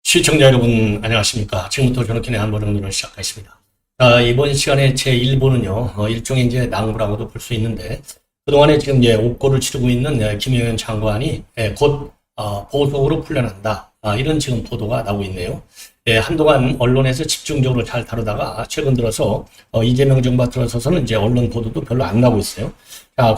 시청자 여러분 안녕하십니까. 지금부터 저녁기의 한번정도를 시작하겠습니다. 이번 시간에 제1부는요 일종의 이제 낭부라고도 볼 수 있는데, 그동안에 지금 이제 옥고를 치르고 있는 김영현 장관이 곧 보석으로 풀려난다, 이런 지금 보도가 나오고 있네요. 한동안 언론에서 집중적으로 잘 다루다가 최근 들어서 이재명 정부가 들어서서는 이제 언론 보도도 별로 안 나오고 있어요.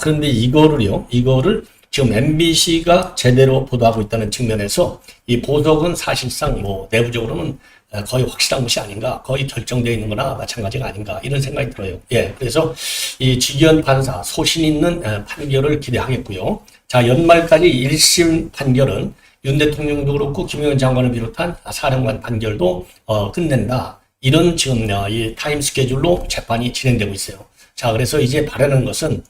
그런데 이거를 지금 MBC가 제대로 보도하고 있다는 측면에서 이 보석은 사실상 뭐 내부적으로는 거의 확실한 것이 아닌가, 거의 결정되어 있는 거나 마찬가지가 아닌가, 이런 생각이 들어요. 그래서 이 지기현 판사 소신 있는 판결을 기대하겠고요. 연말까지 1심 판결은 윤 대통령도 그렇고 김영현 장관을 비롯한 사령관 판결도 끝낸다, 이런 지금 이 타임 스케줄로 재판이 진행되고 있어요. 그래서 이제 바라는 것은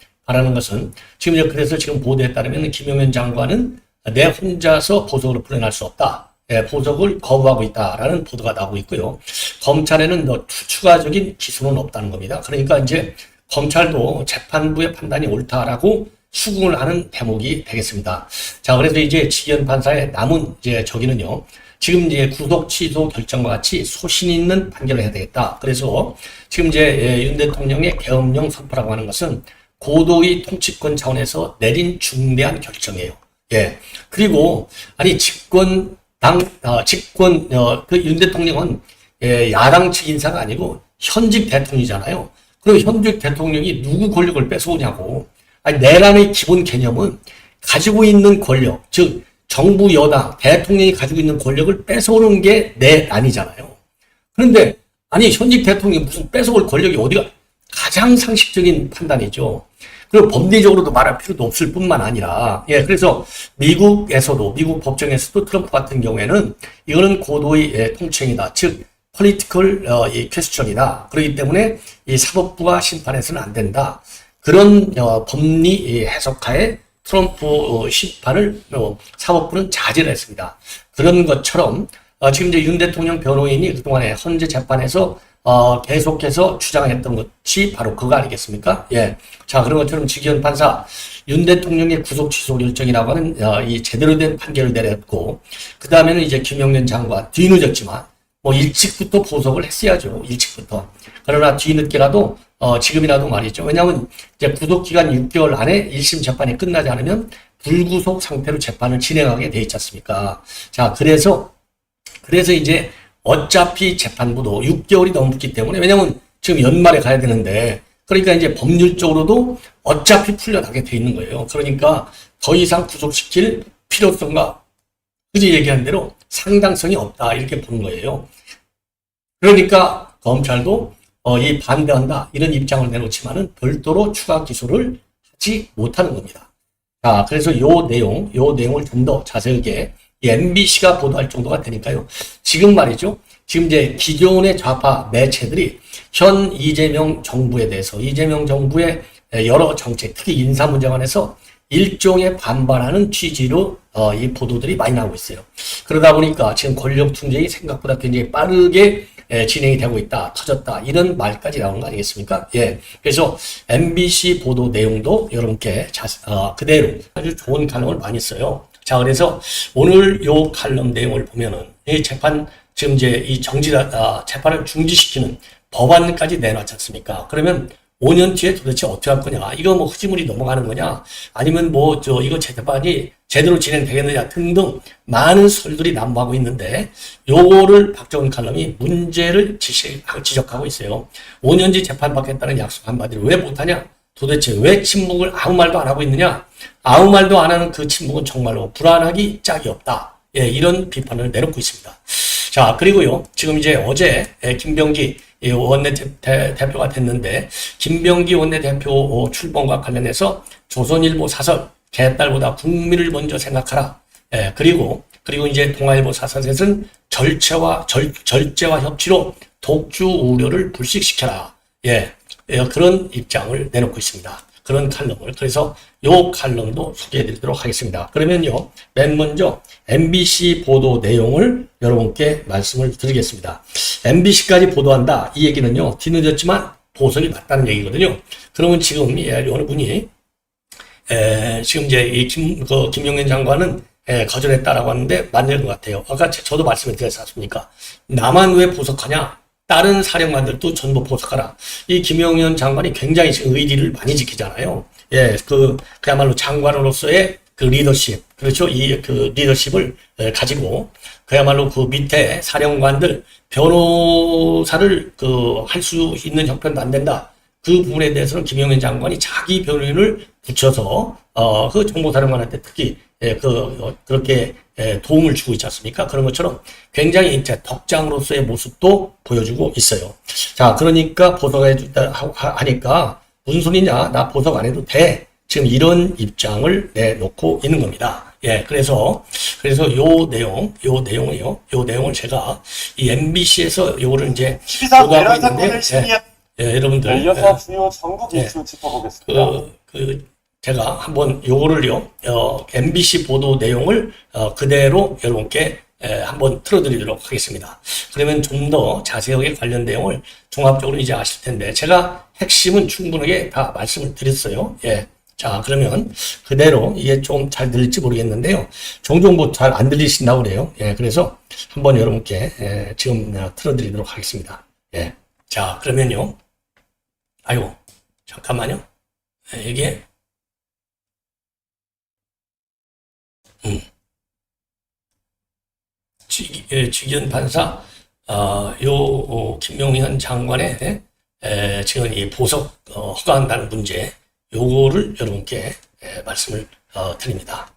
지금 그래서 지금 보도에 따르면 김영현 장관은 내 혼자서 보석으로 풀려날 수 없다, 보석을 거부하고 있다라는 보도가 나오고 있고요. 검찰에는 추가적인 기소는 없다는 겁니다. 그러니까 이제 검찰도 재판부의 판단이 옳다라고 수긍을 하는 대목이 되겠습니다. 그래서 이제 지기현 판사의 남은 이제 저기는요, 지금 이제 구속 취소 결정과 같이 소신 있는 판결을 해야 되겠다. 그래서 지금 이제 윤 대통령의 계엄령 선포라고 하는 것은 고도의 통치권 차원에서 내린 중대한 결정이에요. 그리고 아니 윤 대통령은 야당 측 인사가 아니고 현직 대통령이잖아요. 그럼 현직 대통령이 누구 권력을 뺏어오냐고. 내란의 기본 개념은 가지고 있는 권력, 즉 정부 여당 대통령이 가지고 있는 권력을 뺏어오는 게 내란이잖아요. 그런데 아니 현직 대통령이 무슨 뺏어올 권력이 어디가, 가장 상식적인 판단이죠. 그리고 법리적으로도 말할 필요도 없을 뿐만 아니라, 그래서 미국 법정에서도 트럼프 같은 경우에는 이거는 고도의 통치행위다, 즉 political question이다. 그렇기 때문에 이 사법부가 심판해서는 안 된다. 그런 법리 해석하에 트럼프 심판을 사법부는 자제를 했습니다. 그런 것처럼 지금 이제 윤 대통령 변호인이 그동안에 헌재 재판에서 계속해서 주장했던 것이 바로 그거 아니겠습니까? 그런 것처럼 지기현 판사, 윤 대통령의 구속 취소 결정이라고 하는 이 제대로 된 판결을 내렸고, 그 다음에는 이제 김영현 장관 뒤늦었지만 일찍부터 보석을 했어야죠. 일찍부터. 그러나 뒤늦게라도 지금이라도 말이죠. 왜냐하면 이제 구속 기간 6개월 안에 1심 재판이 끝나지 않으면 불구속 상태로 재판을 진행하게 돼 있지 않습니까? 그래서 이제 어차피 재판부도 6개월이 넘었기 때문에, 왜냐면 지금 연말에 가야 되는데, 그러니까 이제 법률적으로도 어차피 풀려나게 돼 있는 거예요. 그러니까 더 이상 구속시킬 필요성과 그제 얘기한 대로 상당성이 없다, 이렇게 보는 거예요. 그러니까 검찰도 이 반대한다, 이런 입장을 내놓지만은 별도로 추가 기소를 하지 못하는 겁니다. 그래서 요 내용을 좀 더 자세하게 MBC가 보도할 정도가 되니까요. 지금 말이죠. 지금 이제 기존의 좌파 매체들이 현 이재명 정부에 대해서, 이재명 정부의 여러 정책, 특히 인사 문제 관해서 일종의 반발하는 취지로 이 보도들이 많이 나오고 있어요. 그러다 보니까 지금 권력 투쟁이 생각보다 굉장히 빠르게 진행이 되고 있다, 터졌다, 이런 말까지 나오는 거 아니겠습니까? 그래서 MBC 보도 내용도 여러분께 그대로 아주 좋은 칼럼을 많이 써요. 그래서 오늘 요 칼럼 내용을 보면은 이 재판, 지금 이제 이 재판을 중지시키는 법안까지 내놨지 않습니까? 그러면 5년 뒤에 도대체 어떻게 할 거냐? 이거 흐지물이 넘어가는 거냐? 아니면 이거 재판이 제대로 진행되겠느냐? 등등 많은 설들이 난무하고 있는데, 요거를 박정훈 칼럼이 문제를 지적하고 있어요. 5년 뒤 재판 받겠다는 약속 한마디를 왜 못하냐? 도대체 왜 침묵을 아무 말도 안 하고 있느냐? 아무 말도 안 하는 그 침묵은 정말로 불안하기 짝이 없다. 이런 비판을 내놓고 있습니다. 그리고요, 지금 이제 어제 김병기 원내대표가 됐는데, 김병기 원내대표 출범과 관련해서 조선일보 사설, 개딸보다 국민을 먼저 생각하라. 그리고 이제 동아일보 사설에서는 절제와 협치로 독주 우려를 불식시켜라. 그런 입장을 내놓고 있습니다. 그런 칼럼을. 그래서 요 칼럼도 소개해 드리도록 하겠습니다. 그러면요, 맨 먼저 MBC 보도 내용을 여러분께 말씀을 드리겠습니다. MBC까지 보도한다. 이 얘기는요, 뒤늦었지만 보석이 맞다는 얘기거든요. 그러면 지금 어느 분이 지금 이제 이 김용현 장관은 거절했다라고 하는데 맞는 것 같아요. 아까 저도 말씀을 드렸지 않습니까? 나만 왜 보석하냐? 다른 사령관들도 전부 보석하라. 이 김용현 장관이 굉장히 의리를 많이 지키잖아요. 예, 그야말로 장관으로서의 그 리더십, 그렇죠? 그 리더십을 가지고 그야말로 그 밑에 사령관들 변호사를 할 수 있는 형편도 안 된다. 그 부분에 대해서는 김용현 장관이 자기 변호인을 붙여서 그 정보사령관한테 특히 그렇게 도움을 주고 있지 않습니까? 그런 것처럼 굉장히 이제 덕장으로서의 모습도 보여주고 있어요. 자, 그러니까 보석해 주다 하니까 무슨 소리냐? 나 보석 안 해도 돼. 지금 이런 입장을 내놓고 있는 겁니다. 예, 그래서 요 내용을 제가 이 MBC에서 요거를 이제 보도하고 있는데, 여러분들. 이어서 주요 전국 이슈 짚어보겠습니다. 제가 한번 요거를요, MBC 보도 내용을 그대로 여러분께 한번 틀어드리도록 하겠습니다. 그러면 좀 더 자세하게 관련 내용을 종합적으로 이제 아실 텐데, 제가 핵심은 충분하게 다 말씀을 드렸어요. 예. 자, 그러면 그대로 이게 좀 잘 들릴지 모르겠는데요. 종종 뭐 잘 안 들리신다고 그래요. 예. 그래서 한번 여러분께 지금 틀어드리도록 하겠습니다. 예. 자, 그러면요. 아이고, 잠깐만요. 이게 직위원 판사, 김용현 장관의, 지금 이 보석, 허가한다는 문제, 요거를 여러분께, 말씀을, 드립니다.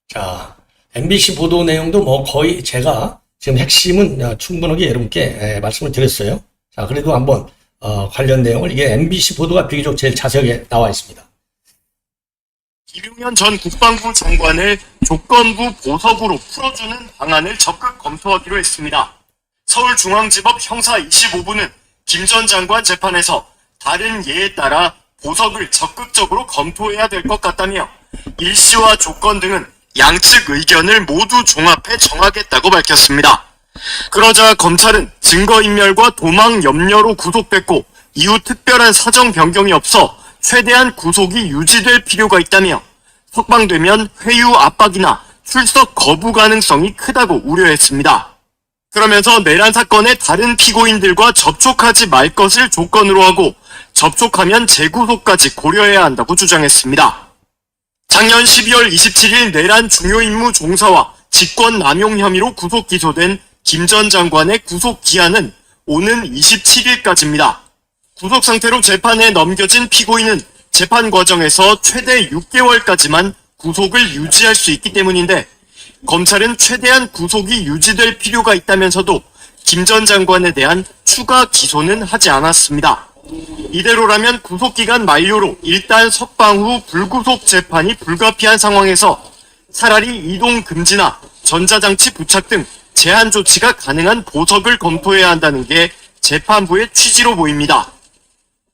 자, MBC 보도 내용도 뭐 거의 제가 지금 핵심은 충분하게 여러분께, 말씀을 드렸어요. 자, 그래도 한번, 관련 내용을, 이게 MBC 보도가 비교적 제일 자세하게 나와 있습니다. 김용현 전 국방부 장관을 조건부 보석으로 풀어주는 방안을 적극 검토하기로 했습니다. 서울중앙지법 형사 25부는 김 전 장관 재판에서 다른 예에 따라 보석을 적극적으로 검토해야 될 것 같다며 일시와 조건 등은 양측 의견을 모두 종합해 정하겠다고 밝혔습니다. 그러자 검찰은 증거인멸과 도망 염려로 구속됐고 이후 특별한 사정 변경이 없어 최대한 구속이 유지될 필요가 있다며 석방되면 회유 압박이나 출석 거부 가능성이 크다고 우려했습니다. 그러면서 내란 사건의 다른 피고인들과 접촉하지 말 것을 조건으로 하고 접촉하면 재구속까지 고려해야 한다고 주장했습니다. 작년 12월 27일 내란 중요 임무 종사와 직권 남용 혐의로 구속 기소된 김 전 장관의 구속 기한은 오는 27일까지입니다. 구속 상태로 재판에 넘겨진 피고인은 재판 과정에서 최대 6개월까지만 구속을 유지할 수 있기 때문인데 검찰은 최대한 구속이 유지될 필요가 있다면서도 김 전 장관에 대한 추가 기소는 하지 않았습니다. 이대로라면 구속기간 만료로 일단 석방 후 불구속 재판이 불가피한 상황에서 차라리 이동 금지나 전자장치 부착 등 제한 조치가 가능한 보석을 검토해야 한다는 게 재판부의 취지로 보입니다.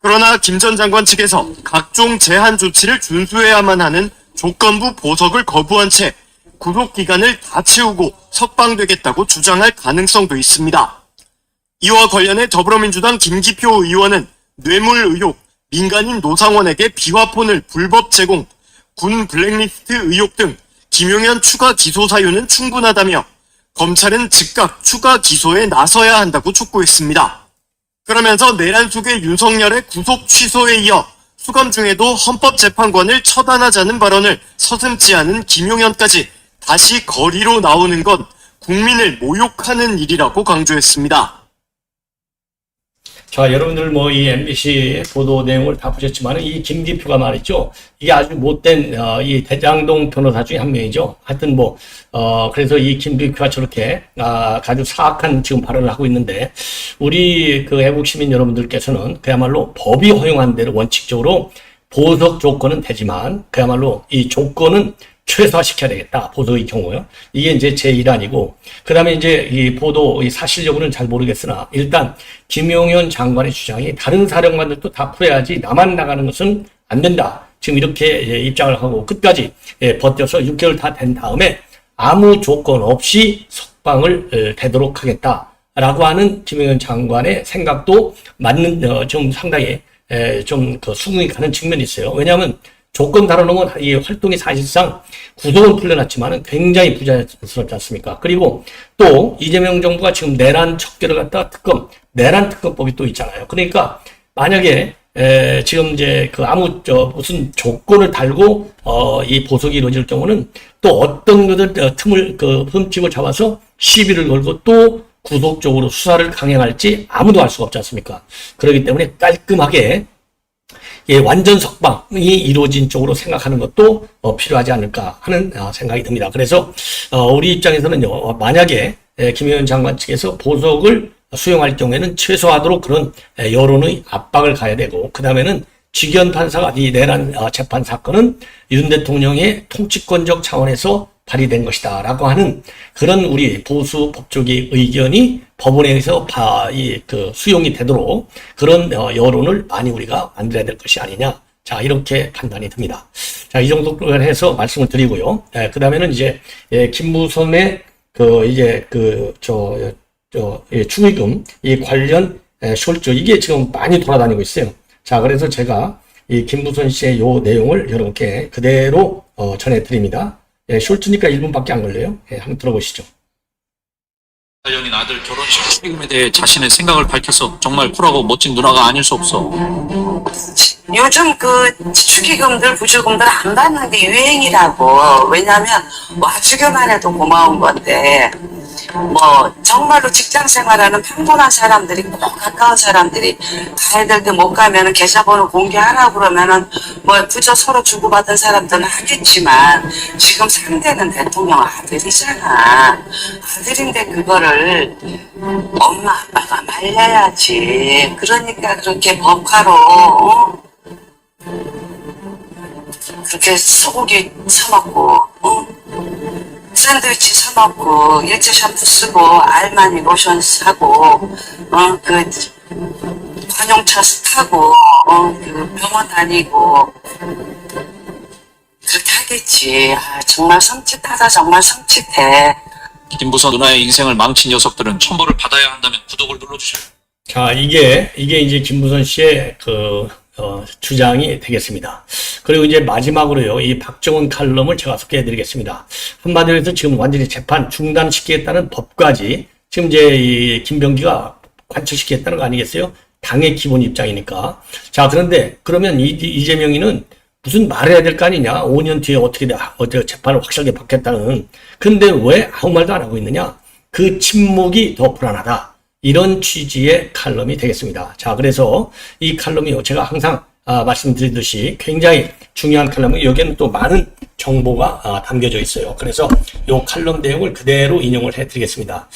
그러나 김 전 장관 측에서 각종 제한 조치를 준수해야만 하는 조건부 보석을 거부한 채 구속기간을 다 채우고 석방되겠다고 주장할 가능성도 있습니다. 이와 관련해 더불어민주당 김기표 의원은 뇌물 의혹, 민간인 노상원에게 비화폰을 불법 제공, 군 블랙리스트 의혹 등 김용현 추가 기소 사유는 충분하다며 검찰은 즉각 추가 기소에 나서야 한다고 촉구했습니다. 그러면서 내란 속의 윤석열의 구속 취소에 이어 수감 중에도 헌법재판관을 처단하자는 발언을 서슴지 않은 김용현까지 다시 거리로 나오는 건 국민을 모욕하는 일이라고 강조했습니다. 자, 여러분들 뭐 이 MBC 보도 내용을 다 보셨지만 이 김기표가 말이죠. 이게 아주 못된 이 대장동 변호사 중에 한 명이죠. 하여튼 뭐 그래서 이 김기표가 저렇게 아주 사악한 지금 발언을 하고 있는데 우리 그 애국 시민 여러분들께서는 그야말로 법이 허용한 대로 원칙적으로 보석 조건은 되지만 그야말로 이 조건은 최소화시켜야 되겠다. 보도의 경우요. 이게 이제 제 일환이고, 그 다음에 이제 이 보도, 이 사실 여부는 잘 모르겠으나, 일단, 김용현 장관의 주장이 다른 사령관들도 다 풀어야지 나만 나가는 것은 안 된다. 지금 이렇게 입장을 하고 끝까지 버텨서 6개월 다 된 다음에 아무 조건 없이 석방을 되도록 하겠다라고 하는 김용현 장관의 생각도 맞는, 좀 상당히 좀 그 수긍이 가는 측면이 있어요. 왜냐하면 조건 달아놓으면 이 활동이 사실상 구속은 풀려났지만은 굉장히 부자연스럽지 않습니까? 그리고 또 이재명 정부가 지금 내란 척결을 갖다가 내란 특검법이 또 있잖아요. 그러니까 만약에 지금 이제 그 무슨 조건을 달고 이 보석이 이루어질 경우는 또 어떤 것들 틈을 흠집을 잡아서 시비를 걸고 또 구속적으로 수사를 강행할지 아무도 알 수가 없지 않습니까? 그렇기 때문에 깔끔하게 완전 석방이 이루어진 쪽으로 생각하는 것도 필요하지 않을까 하는 생각이 듭니다. 그래서 우리 입장에서는요, 만약에 김용현 장관 측에서 보석을 수용할 경우에는 최소화하도록 그런 여론의 압박을 가야 되고, 그 다음에는 직위원 판사가 이 내란 재판 사건은 윤 대통령의 통치권적 차원에서 발의된 것이다 라고 하는 그런 우리 보수 법조계 의견이 법원에서 수용이 되도록 그런 여론을 많이 우리가 만들어야 될 것이 아니냐. 자, 이렇게 판단이 듭니다. 자, 이 정도로 해서 말씀을 드리고요. 그 다음에는 이제 김무선의 축의금 이 관련 쇼츠 이게 지금 많이 돌아다니고 있어요. 자, 그래서 제가 이 김무선 씨의 요 내용을 여러분께 그대로 전해드립니다. 쇼츠니까 1분밖에 안 걸려요. 한번 들어보시죠. 연인 아들 결혼식 축의금에 대해 자신의 생각을 밝혀서 정말 쿨하고 멋진 누나가 아닐 수 없어. 요즘 축의금들, 부주금들 안 받는 게 유행이라고. 왜냐면 와주기만 해도 고마운 건데, 정말로 직장 생활하는 평범한 사람들이, 꼭 가까운 사람들이 가야 될 때 못 가면은 계좌번호 공개하라고 그러면은 부저 서로 주고받은 사람들은 하겠지만, 지금 상대는 대통령 아들이잖아. 아들인데 그거를 엄마 아빠가 말려야지. 그러니까 그렇게 법화로 그렇게 소고기 사먹고 샌드위치 사먹고 일제 샴푸 쓰고 알마니 로션 사고 관용차 타고 병원 다니고 그렇게 하겠지. 정말 섬찟하다. 정말 섬찟해. 김무선 누나의 인생을 망친 녀석들은 천벌을 받아야 한다면 구독을 눌러주세요. 자, 이게 이제 김무선 씨의 주장이 되겠습니다. 그리고 이제 마지막으로요, 이 박정훈 칼럼을 제가 소개해 드리겠습니다. 한마디로 해서 지금 완전히 재판 중단시키겠다는 법까지 지금 이제 이 김병기가 관철시키겠다는 거 아니겠어요? 당의 기본 입장이니까. 자, 그런데 그러면 이재명이는 무슨 말해야 될 거 아니냐? 5년 뒤에 어떻게 재판을 확실하게 받겠다는. 근데 왜 아무 말도 안 하고 있느냐? 그 침묵이 더 불안하다. 이런 취지의 칼럼이 되겠습니다. 자, 그래서 이 칼럼이요, 제가 항상 말씀드리듯이 굉장히 중요한 칼럼이 여기에는 또 많은 정보가 담겨져 있어요. 그래서 이 칼럼 내용을 그대로 인용을 해드리겠습니다.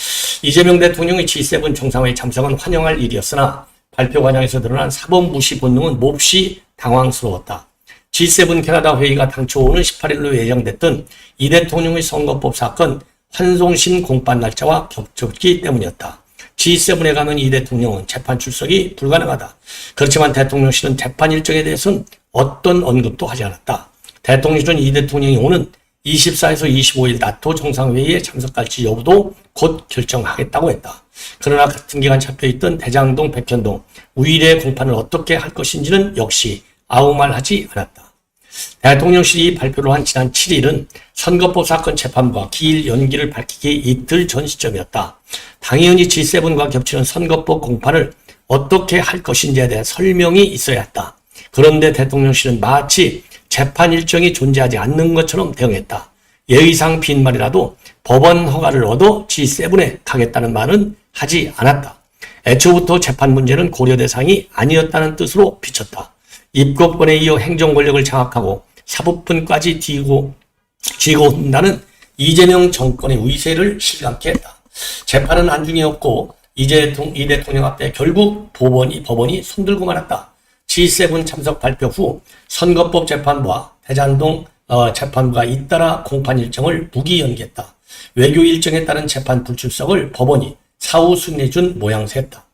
이재명 대통령의 G7 정상회의 참석은 환영할 일이었으나 발표 과정에서 드러난 사법 무시 본능은 몹시 당황스러웠다. G7 캐나다 회의가 당초 오는 18일로 예정됐던 이 대통령의 선거법 사건 환송심 공판 날짜와 겹쳤기 때문이었다. G7에 가면 이 대통령은 재판 출석이 불가능하다. 그렇지만 대통령실은 재판 일정에 대해서는 어떤 언급도 하지 않았다. 대통령실은 이 대통령이 오는 24에서 25일 나토 정상회의에 참석할지 여부도 곧 결정하겠다고 했다. 그러나 같은 기간 잡혀있던 대장동, 백현동, 우일의 공판을 어떻게 할 것인지는 역시 아무 말 하지 않았다. 대통령실이 발표를 한 지난 7일은 선거법 사건 재판과 기일 연기를 밝히기 이틀 전 시점이었다. 당연히 G7과 겹치는 선거법 공판을 어떻게 할 것인지에 대한 설명이 있어야 했다. 그런데 대통령실은 마치 재판 일정이 존재하지 않는 것처럼 대응했다. 예의상 빈말이라도 법원 허가를 얻어 G7에 가겠다는 말은 하지 않았다. 애초부터 재판 문제는 고려 대상이 아니었다는 뜻으로 비쳤다. 입법권에 이어 행정 권력을 장악하고 사법권까지 쥐고 온다는 이재명 정권의 위세를 실감케 했다. 재판은 안중이었고 이 대통령 앞에 결국 법원이 손들고 말았다. G7 참석 발표 후 선거법 재판부와 대장동 재판부가 잇따라 공판 일정을 무기 연기했다. 외교 일정에 따른 재판 불출석을 법원이 사후 승인해준 모양새였다.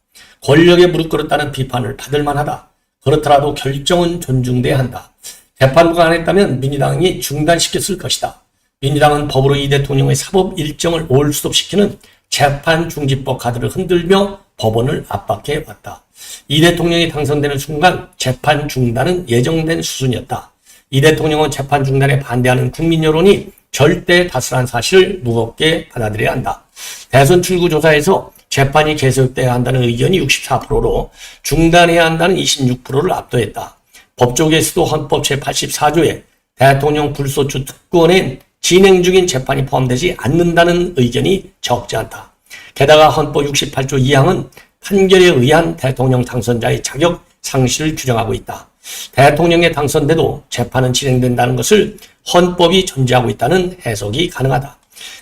권력에 무릎 꿇었다는 비판을 받을 만하다. 그렇더라도 결정은 존중돼야 한다. 재판부가 안 했다면 민주당이 중단시켰을 것이다. 민주당은 법으로 이 대통령의 사법 일정을 올스톱시키는 재판중지법 카드를 흔들며 법원을 압박해 왔다. 이 대통령이 당선되는 순간 재판 중단은 예정된 수순이었다. 이 대통령은 재판 중단에 반대하는 국민 여론이 절대 다수란 사실을 무겁게 받아들여야 한다. 대선 출구 조사에서 재판이 계속돼야 한다는 의견이 64%로 중단해야 한다는 26%를 압도했다. 법조계에서도 헌법 제84조에 대통령 불소추 특권엔 진행 중인 재판이 포함되지 않는다는 의견이 적지 않다. 게다가 헌법 68조 2항은 판결에 의한 대통령 당선자의 자격 상실을 규정하고 있다. 대통령에 당선돼도 재판은 진행된다는 것을 헌법이 전제하고 있다는 해석이 가능하다.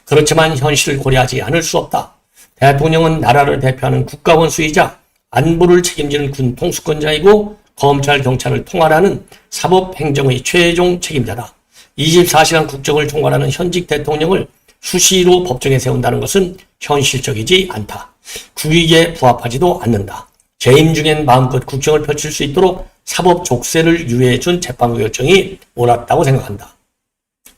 그렇지만 현실을 고려하지 않을 수 없다. 대통령은 나라를 대표하는 국가원수이자 안보를 책임지는 군 통수권자이고 검찰, 경찰을 통할하는 사법행정의 최종 책임자다. 24시간 국정을 총괄하는 현직 대통령을 수시로 법정에 세운다는 것은 현실적이지 않다. 국익에 부합하지도 않는다. 재임 중엔 마음껏 국정을 펼칠 수 있도록 사법 족쇄를 유예해준 재판부 결정이 옳았다고 생각한다.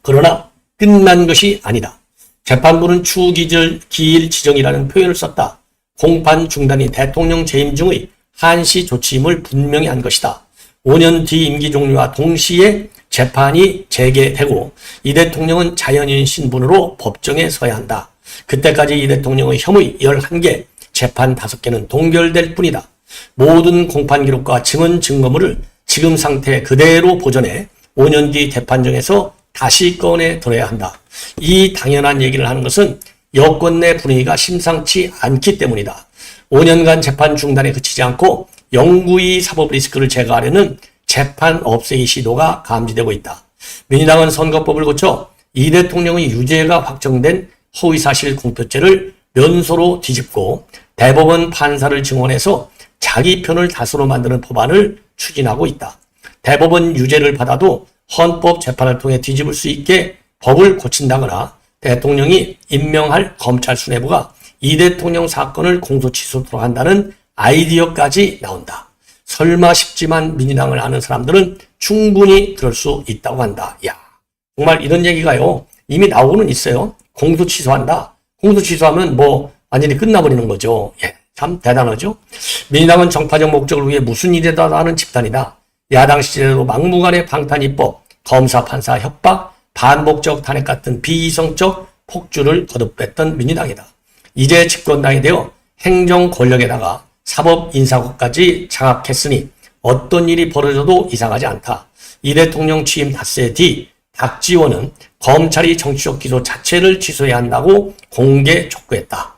그러나 끝난 것이 아니다. 재판부는 추후 기일 지정이라는 표현을 썼다. 공판 중단이 대통령 재임 중의 한시 조치임을 분명히 한 것이다. 5년 뒤 임기 종료와 동시에 재판이 재개되고 이 대통령은 자연인 신분으로 법정에 서야 한다. 그때까지 이 대통령의 혐의 11개, 재판 5개는 동결될 뿐이다. 모든 공판 기록과 증언 증거물을 지금 상태 그대로 보존해 5년 뒤 재판정에서 다시 꺼내 들어야 한다. 이 당연한 얘기를 하는 것은 여권 내 분위기가 심상치 않기 때문이다. 5년간 재판 중단에 그치지 않고 영구히 사법 리스크를 제거하려는 재판 없애기 시도가 감지되고 있다. 민주당은 선거법을 고쳐 이 대통령의 유죄가 확정된 허위사실 공표죄를 면소로 뒤집고 대법원 판사를 증언해서 자기 편을 다수로 만드는 법안을 추진하고 있다. 대법원 유죄를 받아도 헌법 재판을 통해 뒤집을 수 있게 법을 고친다거나 대통령이 임명할 검찰 수뇌부가 이 대통령 사건을 공소취소토록 한다는 아이디어까지 나온다. 설마 싶지만 민주당을 아는 사람들은 충분히 그럴 수 있다고 한다. 야, 정말 이런 얘기가요. 이미 나오고는 있어요. 공소취소한다. 공소취소하면 완전히 끝나버리는 거죠. 예, 참 대단하죠. 민주당은 정파적 목적을 위해 무슨 일이라도 하는 집단이다. 야당 시절에도 막무가내 방탄입법, 검사 판사 협박, 반복적 탄핵 같은 비이성적 폭주를 거듭했던 민주당이다. 이제 집권당이 되어 행정 권력에다가 사법 인사국까지 장악했으니 어떤 일이 벌어져도 이상하지 않다. 이 대통령 취임 닷새 뒤 박지원은 검찰이 정치적 기소 자체를 취소해야 한다고 공개 촉구했다.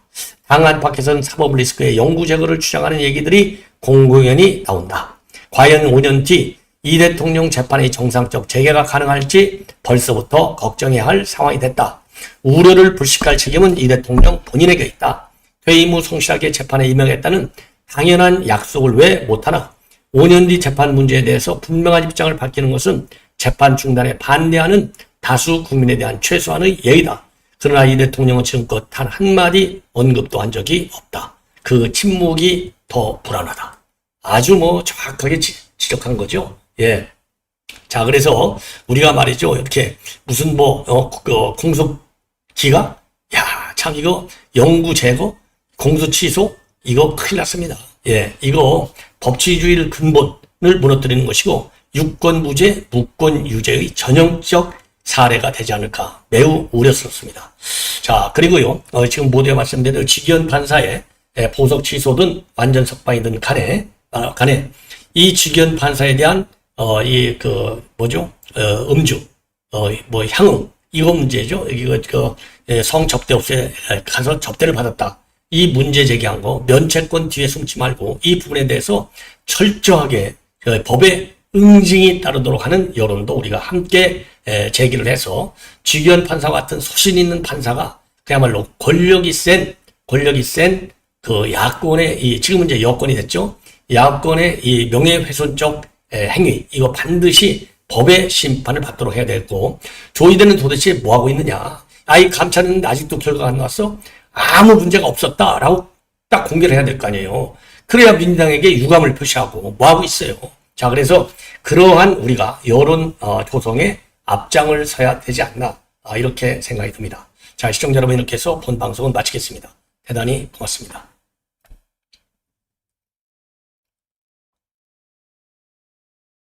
당 안팎에서는 사법 리스크의 영구 제거를 주장하는 얘기들이 공공연히 나온다. 과연 5년 뒤 이 대통령 재판의 정상적 재개가 가능할지 벌써부터 걱정해야 할 상황이 됐다. 우려를 불식할 책임은 이 대통령 본인에게 있다. 퇴임 후 성실하게 재판에 임명했다는 당연한 약속을 왜 못하나? 5년 뒤 재판 문제에 대해서 분명한 입장을 밝히는 것은 재판 중단에 반대하는 다수 국민에 대한 최소한의 예의다. 그러나 이 대통령은 지금껏 단 한마디 언급도 한 적이 없다. 그 침묵이 더 불안하다. 아주 정확하게 지적한 거죠. 예. 자, 그래서 우리가 말이죠. 이렇게 무슨 공소기가? 야, 참 이거 영구 제거? 공소 취소? 이거 큰일 났습니다. 예. 이거 법치주의를 근본을 무너뜨리는 것이고 유권무죄, 무권유죄의 전형적 사례가 되지 않을까 매우 우려스럽습니다. 자, 그리고요. 지금 모두에 말씀드린 직위원 판사의 보석 취소든 완전 석방이든 간에 이 직위원 판사에 대한 음주, 향응, 이거 문제죠. 이거, 성접대 업소에 가서 접대를 받았다. 이 문제 제기한 거, 면책권 뒤에 숨지 말고 이 부분에 대해서 철저하게 법의 응징이 따르도록 하는 여론도 우리가 함께 제기를 해서 직위원 판사와 같은 소신 있는 판사가 그야말로 권력이 센 그 야권의 지금은 이제 여권이 됐죠. 야권의 이 명예훼손적 행위, 이거 반드시 법의 심판을 받도록 해야 되고, 조희대는 도대체 뭐 하고 있느냐? 이 감찰은 아직도 결과가 안 나왔어? 아무 문제가 없었다라고 딱 공개를 해야 될 거 아니에요. 그래야 민주당에게 유감을 표시하고 뭐 하고 있어요. 자, 그래서 그러한 우리가 여론 조성에 앞장을 서야 되지 않나, 이렇게 생각이 듭니다. 자, 시청자 여러분, 이렇게 해서 본 방송은 마치겠습니다. 대단히 고맙습니다.